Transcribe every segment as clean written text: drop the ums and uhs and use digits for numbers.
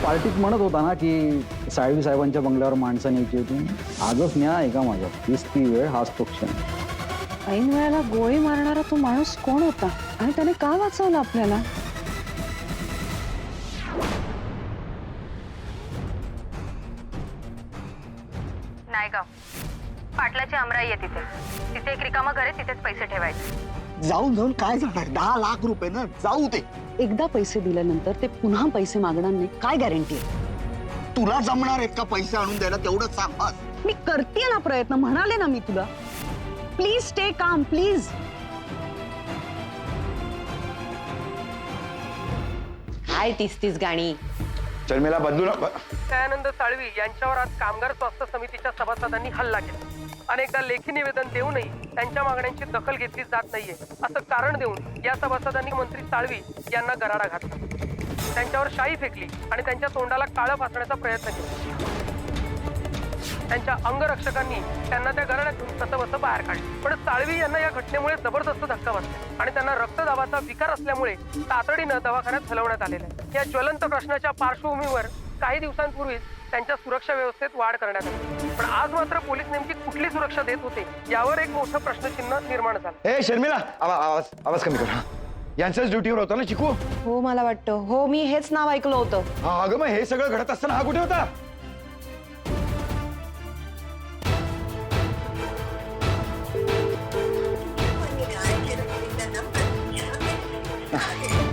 पार्टीत म्हणत होता ना की साळवी साहेबांच्या बंगल्यावर माणसं न्यायची होती. आजच न्या आहे का माझा? हीच ती वेळ, हाच तो क्षण. ऐन वेळेला गोळी मारणारा तो माणूस कोण होता आणि त्याने का वाचवलं आपल्याला? नायगाव पाटलाची अमराई आहे तिथे एक रिकामा घर आहे, तिथेच पैसे ठेवायचे. जाऊन जाऊन काय जाणार? 10 लाख रुपये ना, जाऊ दे. एकदा पैसे दिल्यानंतर ते पुन्हा पैसे मागणार नाही, काय गॅरंटी आहे? तुला जमणार आहेत का पैसे आणून द्यायला? तेवढंच सांग बस. मी करते ना प्रयत्न, म्हणाले ना मी तुला. Please stay calm, please. काय तीस गाणी? शर्मिला बदलू नका. दयानंद साळवी यांच्यावर आज कामगार स्वास्थ्य समितीच्या सभासदांनी हल्ला केला. अनेकदा लेखी निवेदन देऊनही त्यांच्या मागण्यांची दखल घेतली जात नाहीये असं कारण देऊन या सभासदांनी मंत्री साळवी यांना गराडा घातला. त्यांच्यावर शाई फेकली आणि त्यांच्या तोंडाला काळं फासण्याचा प्रयत्न केला. त्यांच्या अंगरक्षकांनी त्यांना त्या घराण्यातून कसंबसं बाहेर काढले. पण साळवी यांना या घटनेमुळे जबरदस्त धक्का बसला आणि त्यांना रक्तदाबाचा विकार असल्यामुळे तातडीनं दवाखान्यात हलवण्यात आलेलं आहे. या ज्वलंत प्रश्नाच्या पार्श्वभूमीवर काही दिवसांपूर्वीच त्यांच्या सुरक्षा व्यवस्थेत वाढ करण्यात आली. पण आज मात्र पोलीस नेमकी कुठली सुरक्षा देत होते यावर एक मोठं प्रश्नचिन्ह निर्माण झालं. ए शर्मिला, आवाज कमी कर. यांच्याच ड्युटीवर होता ना चिकू? हो मला वाटतं. हो मी हेच नाव ऐकलं होतं. हा अगं, मग हे सगळं घडत असताना हा कुठे होता?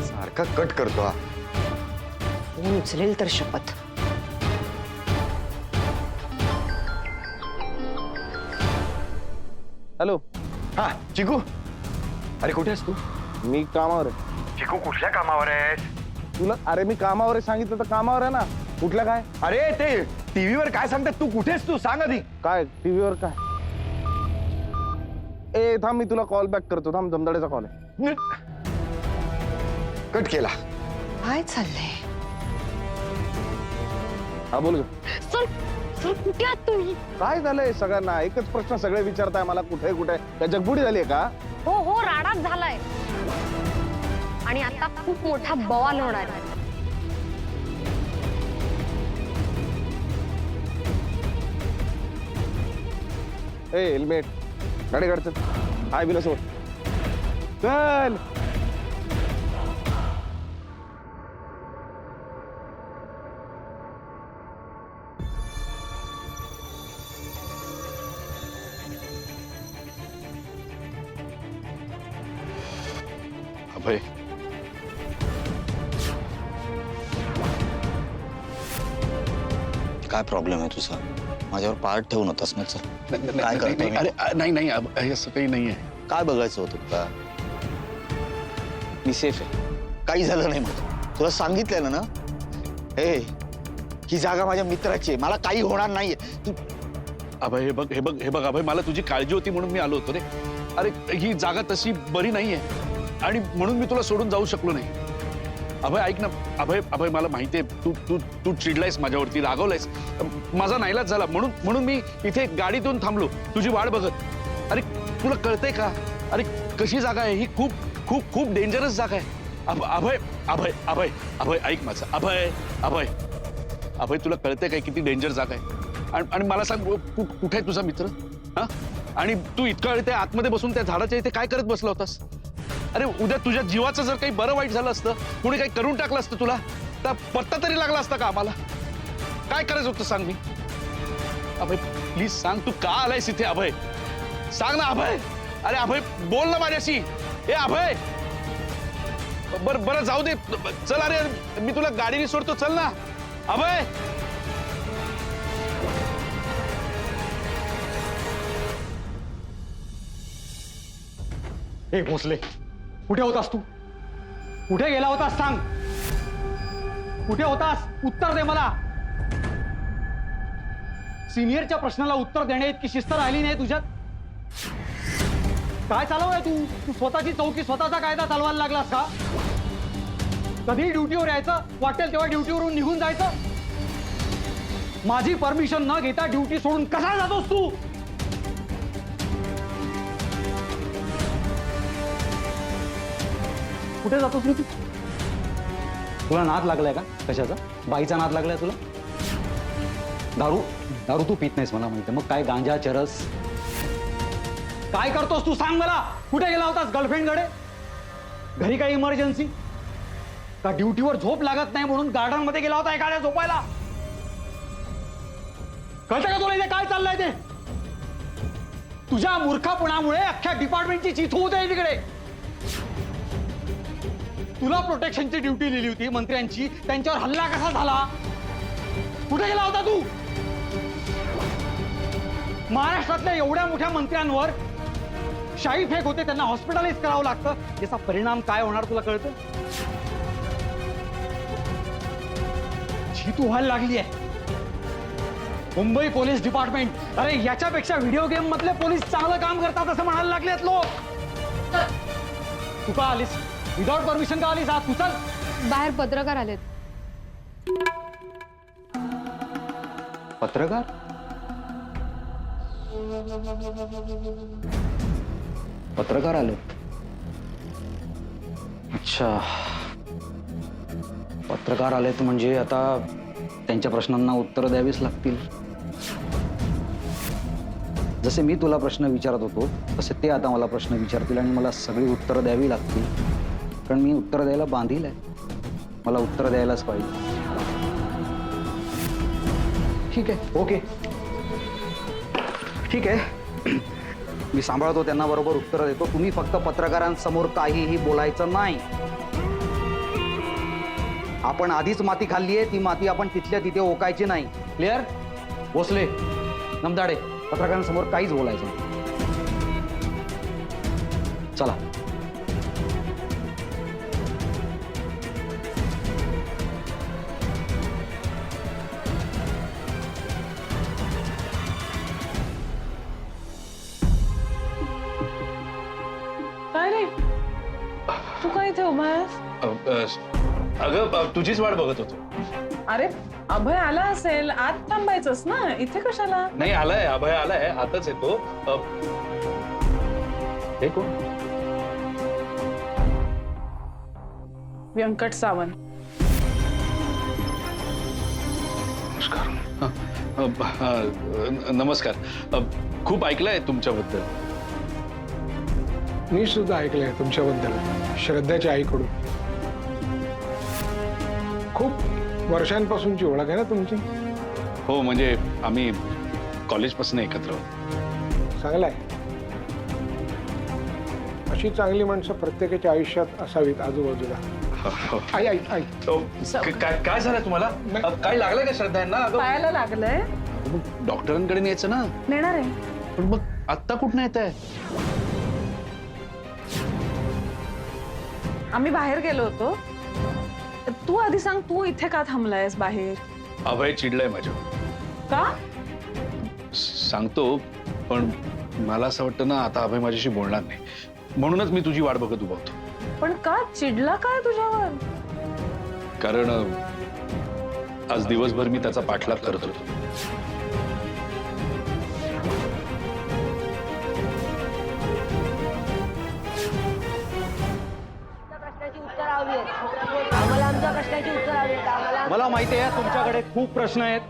सारखा कट करतो हा. फोन उचलेल तर शपथ. हॅलो. हा चिकू, अरे कुठे आहेस तू? मी कामावर आहे. चिकू कुठल्या कामावर आहेस? तुला अरे मी कामावर आहे सांगितलं तर कामावर आहे ना. कुठलं काय? अरे ते टीव्हीवर काय सांगतात, तू कुठेस? तू सांग आधी. काय टीव्हीवर काय? ए थांब, मी तुला कॉल बॅक करतो. थांब, दमदाड्याचा कॉल आहे. कट केला. काय चाललंय? हा बोल ग. सर सर कुठे आहात तुम्ही? काय झालंय सगळ्यांना? एकच प्रश्न सगळे विचारताय मला, कुठे कुठे? काय जगबुडी झाली आहे का? हो हो, राडाच झालाय आणि आता खूप मोठा बवाल होणार आहे. ए हेल्मेट, गाडी काढ. हाय बिला सोड. चल. अभय, काय प्रॉब्लेम आहे तुझा? माझ्यावर पार्ट ठेवून होतास ना. काय करतो? अरे नाही असं काही नाहीये. काय बघायचं होतं तुला? मी सेफ आहे, काही झालं नाही मला. तुला सांगितलेलं ना. ए ही जागा माझ्या मित्राची आहे, मला काही होणार नाहीये. तू अभय हे बघ अभय, मला तुझी काळजी होती म्हणून मी आलो होतो रे. अरे ही जागा तशी बरी नाहीये आणि म्हणून मी तुला सोडून जाऊ शकलो नाही. अभय ऐक ना. अभय मला माहितीये तू तू तू चिडलायस माझ्यावरती, रागवलायस. माझा नाईलाज झाला म्हणून मी इथे गाडीतून थांबलो तुझी वाट बघत. अरे तुला कळतंय का? अरे कशी जागा आहे ही? खूप खूप खूप डेंजरस जागा आहे. अभय अभय अभय अभय ऐक माझं. अभय तुला कळतंय काय किती डेंजर जागा आहे? आणि मला सांग कुठे आहे तुझा मित्र? हा, आणि तू इतका वेळ त्या आतमध्ये बसून त्या झाडाच्या इथे काय करत बसला होतास? अरे उद्या तुझ्या जीवाचं जर काही बरं वाईट झालं असतं, कोणी काही करून टाकलं असतं तुला, तर पत्ता तरी लागला असता का आम्हाला? काय करायचं होतं सांग. मी अभय प्लीज सांग, तू का आलायस इथे? अभय सांग ना अभय. अरे अभय बोल ना माझ्याशी. ए अभय, बरं जाऊ दे, चल. अरे मी तुला गाडीने सोडतो, चल ना अभय. हे भोसले, कुठे होतास तू? कुठे गेला होतास सांग? कुठे होतास? उत्तर दे मला. सिनियरच्या प्रश्नाला उत्तर देणे इतकी शिस्त राहिली नाही तुझ्यात. काय चालवलंय तू स्वतःची चौकी, स्वतःचा कायदा चालवायला लागलास का? कधी ड्युटीवर यायचं, वाटेल तेव्हा ड्युटीवरून निघून जायचं. माझी परमिशन न घेता ड्युटी सोडून कसा जातोस तू? कुठे जातोस रे तू? तुला नाद लागलाय का कशाचा? बाईचा नाद लागलाय तुला? दारू दारू तू पित नाहीस मला माहिती, मग काय गांजा चरस काय करतोस तू? सांग मला, कुठे गेला होतास? गर्लफ्रेंडकडे? घरी काही इमर्जन्सी का? ड्युटीवर झोप लागत नाही म्हणून गार्डन मध्ये गेला होता एखाद्या झोपायला? कळतं का तुला इथे काय चाललंय ते? तुझ्या मूर्खपणामुळे अख्ख्या डिपार्टमेंटची चिथ होत आहे तिकडे. तुला प्रोटेक्शनची ड्युटी लिहिली होती मंत्र्यांची, त्यांच्यावर हल्ला कसा झाला? कुठे गेला होता तू? महाराष्ट्रातल्या एवढ्या मोठ्या मंत्र्यांवर शाही फेक होते, त्यांना हॉस्पिटलाइज करावं लागतं. याचा परिणाम काय होणार तुला कळतं? चिथ व्हायला लागली आहे. मुंबई पोलीस डिपार्टमेंट, अरे याच्यापेक्षा व्हिडिओ गेम मधले पोलीस चांगलं काम करतात असं म्हणायला लागलेत लोक. तू का आलीस? विदाउट परमिशन का आलीस? तू चल. बाहेर पत्रकार आलेत. पत्रकार? पत्रकार आले? अच्छा, पत्रकार आलेत म्हणजे आता त्यांच्या प्रश्नांना उत्तरं द्यावीच लागतील. जसे मी तुला प्रश्न विचारत होतो तसे ते आता मला प्रश्न विचारतील आणि मला सगळी उत्तरं द्यावी लागतील, कारण मी उत्तर द्यायला बांधील आहे. मला उत्तर द्यायलाच पाहिजे. ठीक आहे, ओके, ठीक आहे. मी सांभाळतो त्यांना, बरोबर उत्तर देतो. तुम्ही फक्त पत्रकारांसमोर काहीही बोलायचं नाही. आपण आधीच माती खाल्ली आहे, ती माती आपण तिथल्या तिथे ओकायची नाही. क्लिअर? भोसले, नमदाडे, पत्रकारांसमोर काहीच बोलायचं नाही. चला. काय रे, तू काय इथे उभा आहेस? अगं तुझीच वाट बघत होतो. अरे अभय आला असेल, आत थांबायचंस ना, इथे कशाला? नाही, आलाय अभय, आलाय, आताच येतो. हे कोण? व्यंकट सावंत. नमस्कार. खूप ऐकलंय तुमच्याबद्दल. मी सुद्धा ऐकलंय तुमच्याबद्दल, श्रद्धाच्या आईकडून. खूप वर्षांपासूनची ओळख आहे ना तुमची? हो, म्हणजे आम्ही कॉलेजपासून एकत्र आहोत. चांगलं आहे. अशी चांगली माणसं प्रत्येकाच्या आयुष्यात असावीत आजूबाजूला. आई आई आई काय झालं तुम्हाला? काय लागलंय का श्रद्धा यांना? पायाला लागलंय. डॉक्टरांकडे न्यायचं ना. नेणार आहे. पण मग आत्ता कुठं येत आहे? आम्ही बाहेर गेलो होतो. तू आधी सांग, तू इथे का थांबलायस बाहेर? अभय चिडलाय माझ्यावर. का? सांगतो, पण मला असं वाटतं ना आता अभय माझ्याशी बोलणार नाही, म्हणूनच मी तुझी वाट बघत उभा होतो. पण का चिडला काय तुझ्यावर? कारण आज दिवसभर मी त्याचा पाठलाग करत होतो. मला माहिती आहे तुमच्याकडे खूप प्रश्न आहेत.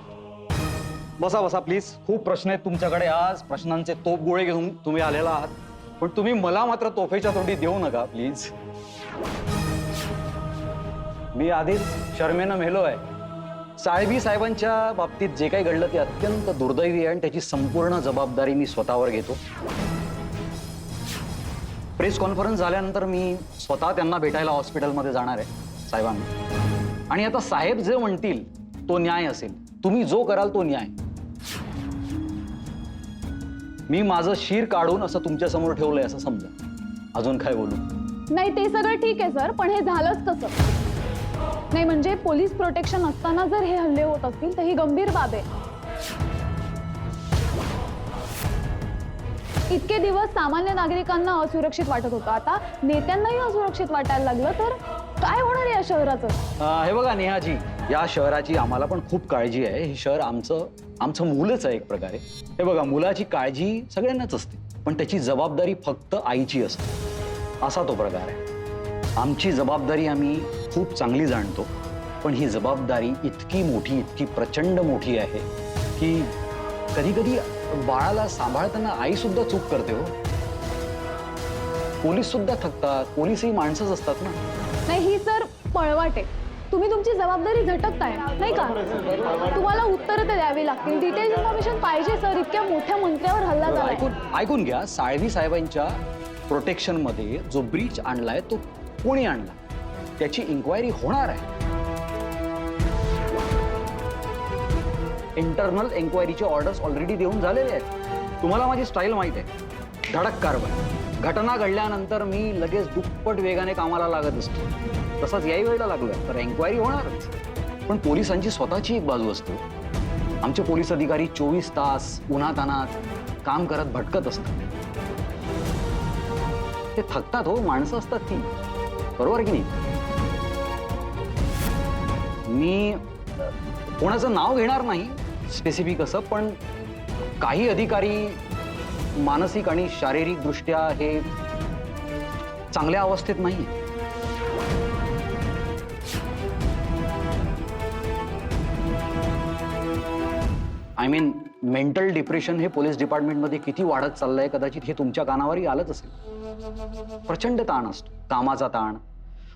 बसा बसा प्लीज. खूप प्रश्न आहेत तुमच्याकडे. आज प्रश्नांचे तोफ गोळे घेऊन तुम्ही आलेला आहात, पण तुम्ही मला मात्र तोफेच्या तोंडी देऊ नका प्लीज. मी आधीच शर्मेनं मेलोय. साळवी साहेबांच्या बाबतीत जे काही घडलं ते अत्यंत दुर्दैवी आहे आणि त्याची संपूर्ण जबाबदारी मी स्वतःवर घेतो. प्रेस कॉन्फरन्स झाल्यानंतर मी स्वतः त्यांना भेटायला हॉस्पिटलमध्ये जाणार आहे साहेबांना. आणि आता साहेब जे म्हणतील तो न्याय असेल. तुम्ही जो कराल तो न्याय. मी माझं शीर काढून असं तुमच्या समोर ठेवलंय असं समजा. अजून काय बोलू? नाही, ते सगळं ठीक आहे सर, पण हे झालंच कसं? नाही म्हणजे पोलीस प्रोटेक्शन असताना जर हे हल्ले होत असतील तर ही गंभीर बाब आहे. इतके दिवस सामान्य नागरिकांना असुरक्षित वाटत होतं, आता नेत्यांनाही असुरक्षित वाटायला लागलं तर काय होणार या शहराचं? हे बघा नेहाजी, या शहराची आम्हाला पण खूप काळजी आहे. हे शहर आमचं मूलच आहे एक प्रकारे. हे बघा, मुलाची काळजी सगळ्यांनाच असते, पण त्याची जबाबदारी फक्त आईची असते, असा तो प्रकार आहे. आमची जबाबदारी आम्ही खूप चांगली जाणतो पण ही जबाबदारी इतकी मोठी, इतकी प्रचंड मोठी आहे की कधी कधी बाळाला सांभाळताना आई सुद्धा चूक करते हो. पोलीस सुद्धा थकतात, पोलीसही माणसंच असतात ना. नाही ही सर पळवाट आहे. तुम्ही तुमची जबाबदारी झटकताय नाही का? तुम्हाला उत्तरं तर द्यावी लागतील. डिटेल इन्फॉर्मेशन पाहिजे सर. इतक्या मोठ्या मंत्र्यावर हल्ला झालाय. ऐकून घ्या. साळवी साहेबांच्या प्रोटेक्शन मध्ये जो ब्रीच आणलाय तो कोणी आणला त्याची इन्क्वायरी होणार आहे. इंटरनल एन्क्वायरीचे ऑर्डर्स ऑलरेडी देऊन झालेले आहेत. तुम्हाला माझी स्टाईल माहित आहे, धडक कारभार. घटना घडल्यानंतर मी लगेच दुप्पट वेगाने कामाला लागत असतो. तसाच याही वेळेला लागलोय तर एन्क्वायरी होणारच. पण पोलिसांची स्वतःची एक बाजू असते. आमचे पोलीस अधिकारी 24 तास उन्हातानात काम करत भटकत असतात. ते थकतात हो, माणसं असतात ती, बरोबर की नाही? मी कोणाचं नाव घेणार नाही स्पेसिफिक असं, पण काही अधिकारी मानसिक आणि शारीरिक दृष्ट्या हे चांगल्या अवस्थेत नाही. आय मीन मेंटल डिप्रेशन हे पोलीस डिपार्टमेंटमध्ये किती वाढत चाललंय कदाचित हे तुमच्या कानावरही आलंच असेल. प्रचंड ताण असतो, कामाचा ताण.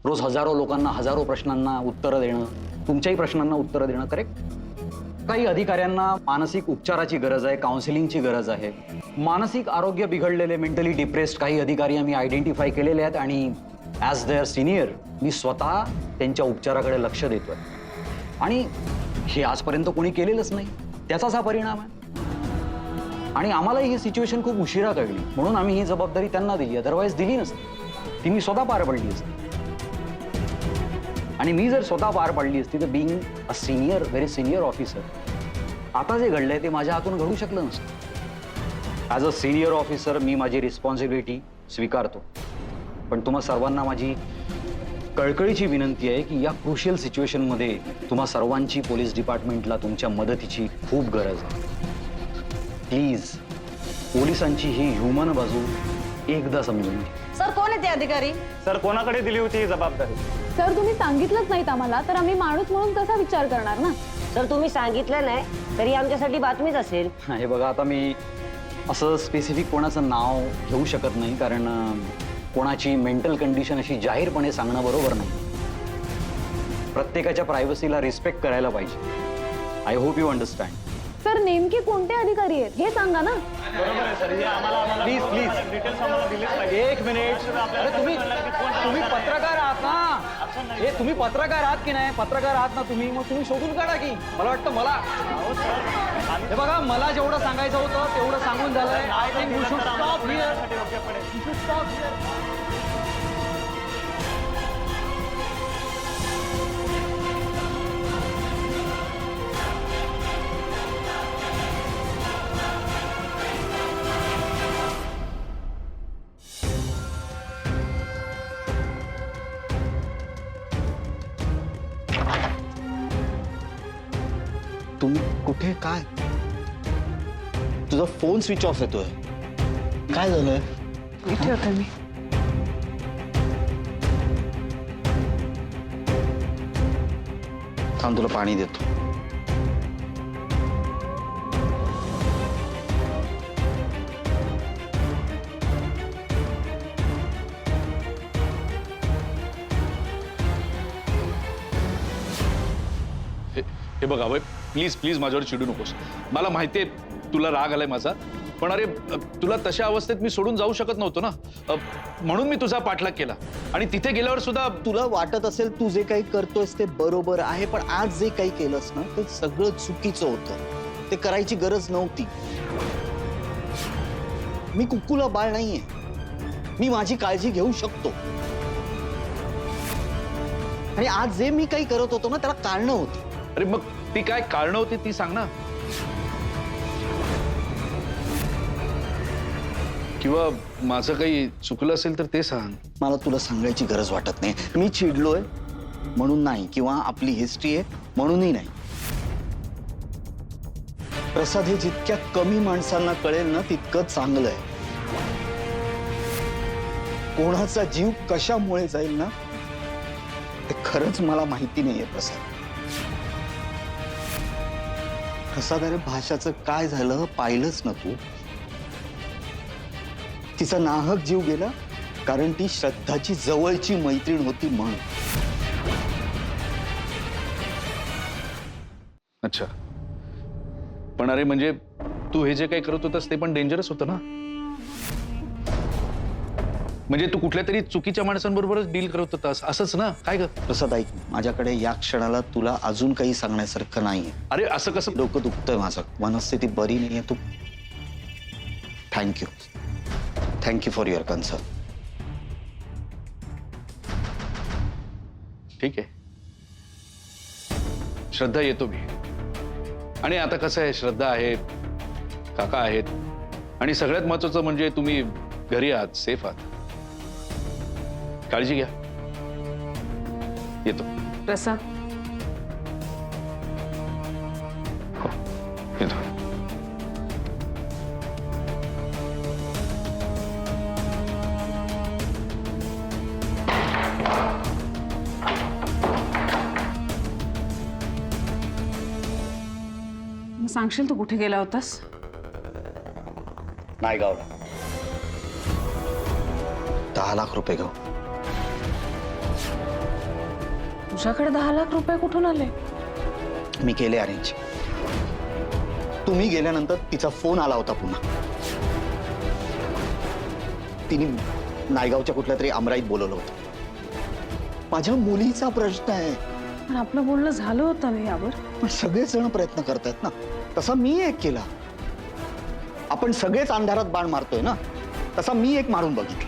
रोज हजारो लोकांना हजारो प्रश्नांना उत्तरं देणं, तुमच्याही प्रश्नांना उत्तरं देणं. करेक्ट? काही अधिकाऱ्यांना मानसिक उपचाराची गरज आहे, काउन्सिलिंगची गरज आहे. मानसिक आरोग्य बिघडलेले, मेंटली डिप्रेस्ड काही अधिकारी आम्ही आयडेंटिफाय केलेले आहेत आणि ॲज देअर सिनियर मी स्वतः त्यांच्या उपचाराकडे लक्ष देतोय. आणि हे आजपर्यंत कोणी केलेलंच नाही, त्याचाच हा परिणाम आहे. आणि आम्हालाही ही सिच्युएशन खूप उशिरा कळली म्हणून आम्ही ही जबाबदारी त्यांना दिली. अदरवाईज दिली नसती, ती मी स्वतः पार पडली असती. आणि मी जर स्वतः पार पाडली असती तर being a senior, very senior officer, आता जे घडलंय ते माझ्या हातून घडू शकलं नसतं. ॲज अ सिनियर ऑफिसर मी माझी रिस्पॉन्सिबिलिटी स्वीकारतो. पण तुम्हा सर्वांना माझी कळकळीची विनंती आहे की या क्रुशियल सिच्युएशनमध्ये तुम्हा सर्वांची पोलीस डिपार्टमेंटला तुमच्या मदतीची खूप गरज आहे. प्लीज पोलिसांची ही ह्युमन बाजू एकदा समजून घ्या. सर कोण आहे ते अधिकारी? सर कोणाकडे दिली होती ही जबाबदारी? सर तुम्ही सांगितलंच नाहीत आम्हाला तर आम्ही माणूस म्हणून कसा विचार करणार ना? सर तुम्ही सांगितलं नाही तरी आमच्यासाठी बातमीच असेल. हे बघा, आता मी असं स्पेसिफिक कोणाचं नाव घेऊ शकत नाही कारण कोणाची मेंटल कंडिशन अशी जाहीरपणे सांगणं बरोबर नाही. प्रत्येकाच्या प्रायव्हसीला रिस्पेक्ट करायला पाहिजे. I hope you understand. Sir नेमके कोणते अधिकारी आहेत हे सांगा ना. प्लीज प्लीज एक मिनिट. अरे तुम्ही पत्रकार आहात ना? हे तुम्ही पत्रकार आहात की नाही? पत्रकार आहात ना तुम्ही, मग तुम्ही शोधून काढा की. मला वाटतं मला हे बघा, मला जेवढं सांगायचं होतं तेवढं सांगून झालंय. I think you should stop here. You should stop here. तुम्ही कुठे? काय तुझा फोन स्विच ऑफ येतोय? काय झालंय? इथे होते मी. थांब, तुला पाणी देतो. हे बघ अभय, प्लीज प्लीज माझ्यावर चिडू नकोस. मला माहितीये तुला राग आलाय माझा, पण अरे तुला तशा अवस्थेत मी सोडून जाऊ शकत नव्हतो ना. म्हणून मी तुझा पाठलाग केला आणि तिथे गेल्यावर सुद्धा तुला वाटत असेल तू जे काही करतोयस ते बरोबर आहे, पण आज जे काही केलंस ना ते सगळं चुकीचं होतं. ते करायची गरज नव्हती. मी कुक्कुला बाळ नाहीये. मी माझी काळजी घेऊ शकतो. आणि आज जे मी काही करत होतो ना त्याला कारणं होती. अरे मग ती काय कारणं होती ती सांग ना. किंवा माझं काही चुकलं असेल तर ते सांग. मला तुला सांगायची गरज वाटत नाही. मी चिडलोय म्हणून नाही, किंवा आपली हिस्ट्री आहे म्हणूनही नाही. प्रसाद, हे जितक्या कमी माणसांना कळेल ना तितकं चांगलं आहे. कोणाचा जीव कशामुळे जाईल ना ते खरंच मला माहिती नाहीये प्रसाद. प्रसाद, अरे भाषाचं काय झालं पाहिलंच ना तू? तिचा नाहक जीव गेला कारण ती श्रद्धाची जवळची मैत्रीण होती म्हणून. अच्छा, पण अरे म्हणजे तू हे जे काही करत होतास ते पण डेंजरस होतं ना. म्हणजे तू कुठल्या तरी चुकीच्या माणसांबरोबरच डील करत होतास असंच ना? काय ग प्रसाद ऐक, माझ्याकडे या क्षणाला तुला अजून काही सांगण्यासारखं नाहीये. अरे असं कसं? डोकं दुखतंय माझं, मनस्थिती बरी नाहीये. तू थँक्यू फॉर युअर कन्सर्न. ठीक आहे, श्रद्धा येतो मी. आणि आता कसं आहे, श्रद्धा आहे, काका आहेत, आणि सगळ्यात महत्वाचं म्हणजे तुम्ही घरी आहात, सेफ आहात. काळजी घ्या. येतो. प्रसाद, हो, येतो. सांगशील तू कुठे गेला होतास? नायगावला 10 लाख रुपये घेऊ. तुझ्याकडे 10 लाख रुपये कुठून आले? मी केले अरेंज. तुम्ही गेल्यानंतर तिचा फोन आला होता पुन्हा. तिने नायगावच्या कुठल्या तरी अमराईत बोलवलं होतं. माझ्या मुलीचा प्रश्न आहे. पण आपलं बोलणं झालं होतं ना यावर. पण सगळेच जण प्रयत्न करतायत ना, तसा मी एक केला. आपण सगळेच अंधारात बाण मारतोय ना, तसा मी एक मारून बघितलं.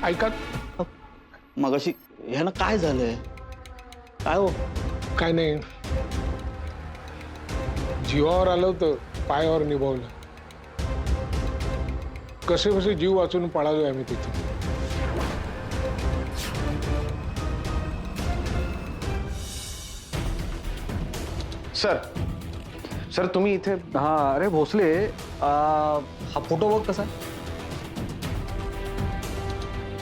ऐका, मगाशी ह्यानं काय झालंय? काय हो? काय नाही, जीवावर आलं होतं, पायावर निभावलं. कसे कसे जीव वाचून पळालोय आम्ही तिथे. सर तुम्ही इथे? हा, अरे भोसले, हा फोटो बघ कसा आहे?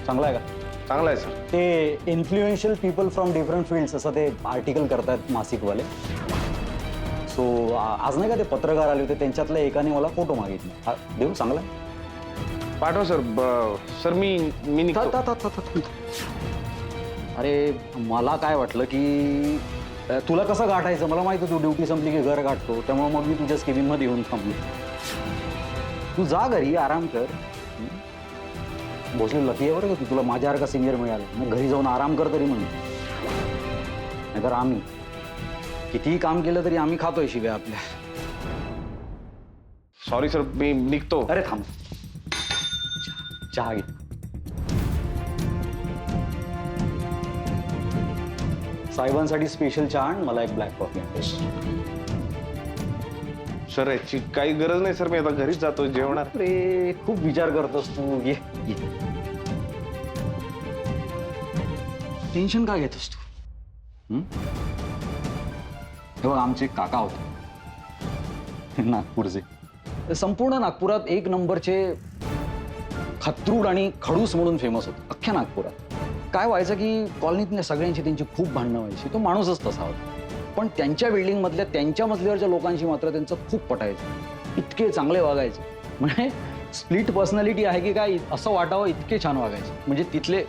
चांगला आहे का? चांगला आहे सर. ते influential people from different fields असं ते आर्टिकल करतात मासिकवाले. सो आज नाही का ते पत्रकार आले होते, त्यांच्यातल्या एकाने मला फोटो मागितला. हा, देऊ? चांगला आहे? पाठवा सर. सर मी निघतो. अरे मला काय वाटलं की तुला कसं गाठायचं मला माहिती, तू ड्युटी संपली की घर गाठतो, त्यामुळे मग मी तुझ्याच केबिनमध्ये येऊन थांबलो. तू जा घरी, आराम कर. भोसले लकी आहे बरं का तू, तुला माझ्यासारखा सिनियर मिळाला. मग घरी जाऊन आराम कर तरी म्हणतो. नाहीतर आम्ही कितीही काम केलं तरी आम्ही खातोय शिव्या आपल्या. सॉरी सर, मी निघतो. अरे थांब, चहा घे. साहेबांसाठी स्पेशल चहा आण, मला एक ब्लॅक कॉफी आण. सर याची काही गरज नाही सर, मी आता घरीच जातो जेवणार. अरे खूप विचार करतोस तू. ये ये. टेन्शन का घेतोस तू? हे बघ, आमचे काका होते नागपूरचे. संपूर्ण नागपुरात एक नंबरचे खत्रूड आणि खडूस म्हणून फेमस होते अख्ख्या नागपुरात. काय व्हायचं की कॉलनीतल्या सगळ्यांची त्यांची खूप भांडणं व्हायची. तो माणूसच तसा होता. पण त्यांच्या बिल्डिंगमधल्या त्यांच्या मजल्यावरच्या लोकांशी मात्र त्यांचं खूप पटायचं. इतके चांगले वागायचे, म्हणजे स्प्लिट पर्सनॅलिटी आहे की काय असं वाटावं, इतके छान वागायचे. म्हणजे तिथले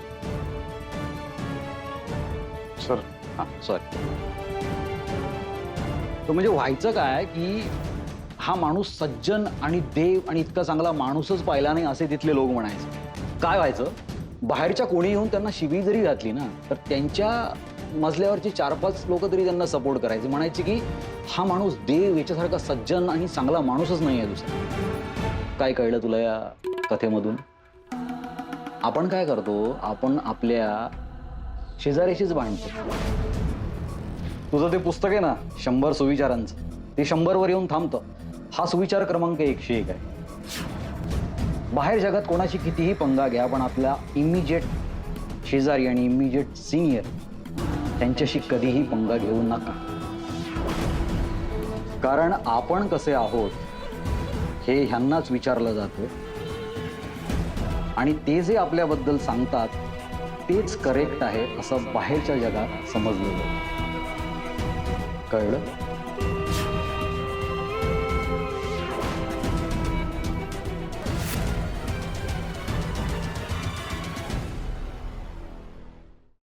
सर, हां सॉरी, तो म्हणजे व्हायचं काय की हा माणूस सज्जन आणि देव आणि इतका चांगला माणूसच पाहिला नाही असे तिथले लोक म्हणायचे. काय व्हायचं, बाहेरच्या कोणी येऊन त्यांना शिवी जरी घातली ना, तर त्यांच्या मजल्यावरची 4-5 लोक तरी त्यांना सपोर्ट करायचे. म्हणायचे की हा माणूस देव, याच्यासारखा सज्जन आणि चांगला माणूसच नाही आहे दुसरा. काय कळलं तुला या कथेमधून? आपण काय करतो, आपण आपल्या शेजाऱ्याशीच भांडतो. तुझं ते पुस्तक आहे ना 100 सुविचारांचं, ते 100 वर येऊन थांबतं. हा सुविचार क्रमांक 101 आहे. बाहेर जगात कोणाशी कितीही पंगा घ्या, पण आपल्या इमिजिएट शेजारी आणि इमिजिएट सिनियर त्यांच्याशी कधीही पंगा घेऊ नका. कारण आपण कसे आहोत हे ह्यांनाच विचारलं जातं, आणि ते जे आपल्याबद्दल सांगतात तेच करेक्ट आहे असं बाहेरच्या जगात समजलं जातं. कळलं?